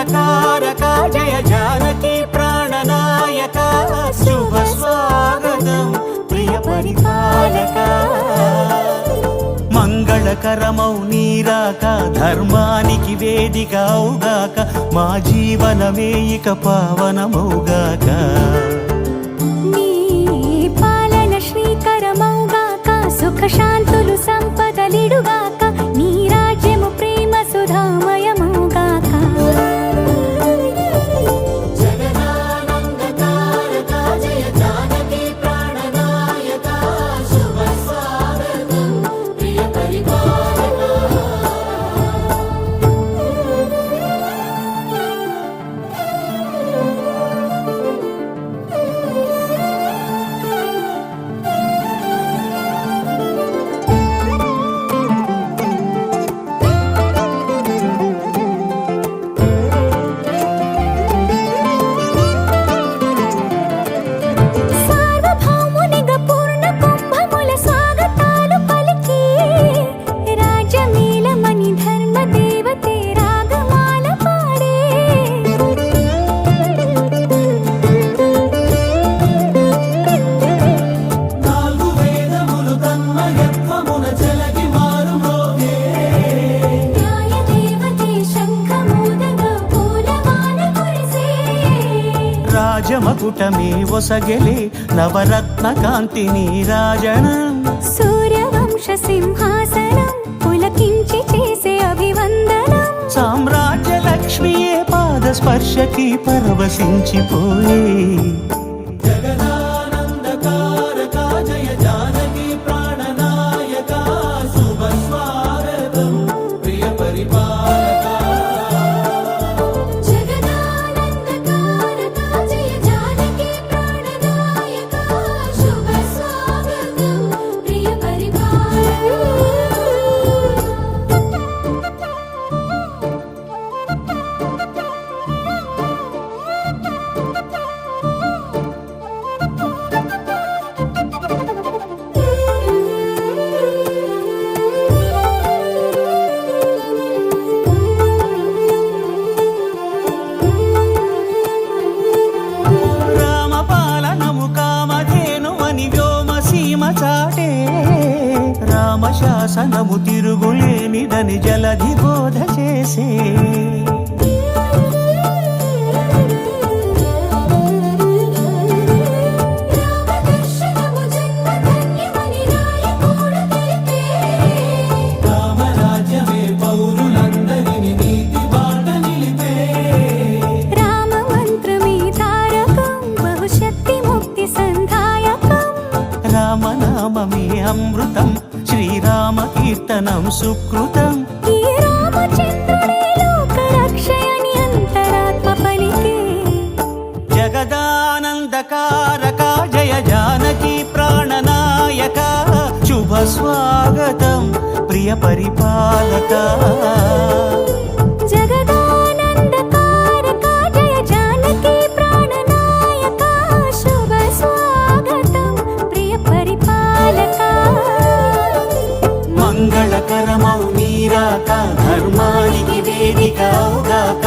జగదానందకారక జయ జానకి ప్రాణనాయక శుభ స్వాగతం ప్రియ పరిపాలక మంగళకరమౌ నీరాక ధర్మానికి వేదిక అవుగాక మా జీవనమే ఇక పావనమౌగాక నీ పాలన శ్రీకరమౌగాక సుఖ శాంతులు సంపదలిడుగాక నీ రాజ్యము ప్రేమ సుధామయమౌగాక జగదానందకారక జయ జానకి ప్రాణనాయక శుభ స్వాగతం ప్రియ పరిపాలక సార్వభౌమునిగా పూర్ణ కుంభముల స్వాగతాలు పలికి రాజమేళమణి ధర్మ దేవతే రాగమాల పాడే నాలుగు వేదములు తన్మయత్వమున జలగి మారుమోగే న్యాయ దేవతే శంఖమూదగా పూలమాల కురిసే రాజమకుటమే ఒసగెలే నవరత్న కాంతిని రాజనం సూర్యవంశ సింహాసనం పులకించి చేసే అభివందనం సామ్రాజ్య లక్ష్మియే పాద స్పర్శకి పరవశించిపోయే జగదానందకారక జయ జానకి ప్రాణనాయక శుభ స్వాగతం ప్రియ పరిపాలక జగదానందకారక జయ జానకి ప్రాణనాయక శుభ స్వాగతం ప్రియ రామపాలనము కామధేను అని వ్యోమసీమ చాటే రామశాసనము తిరుగులేనిదని జలధి బోధ చేసే రామదర్శనము జన్మధన్యమని నాయకుడు తెలిపే రామరాజ్యమే పౌరులందరిని నీతి బాట నిలిపే రామ మంత్రమే తారకం బహుశక్తి ముక్తి సంధాయకం రామనామమే అమృతం శ్రీరామ కీర్తనం సుకృతం ఈ రామచంద్రుడే లోక రక్షయని అంతరాత్మ పలికే జగదానందకారక జయ జానకి ప్రాణనాయక శుభ స్వాగతం ప్రియ పరిపాలక జగదానందకారక జయ జానకి ప్రాణనాయక శుభ స్వాగతం ప్రియ పరిపాలక మంగళకరమౌ నీరాక ధర్మానికి వేదిక అవుగాక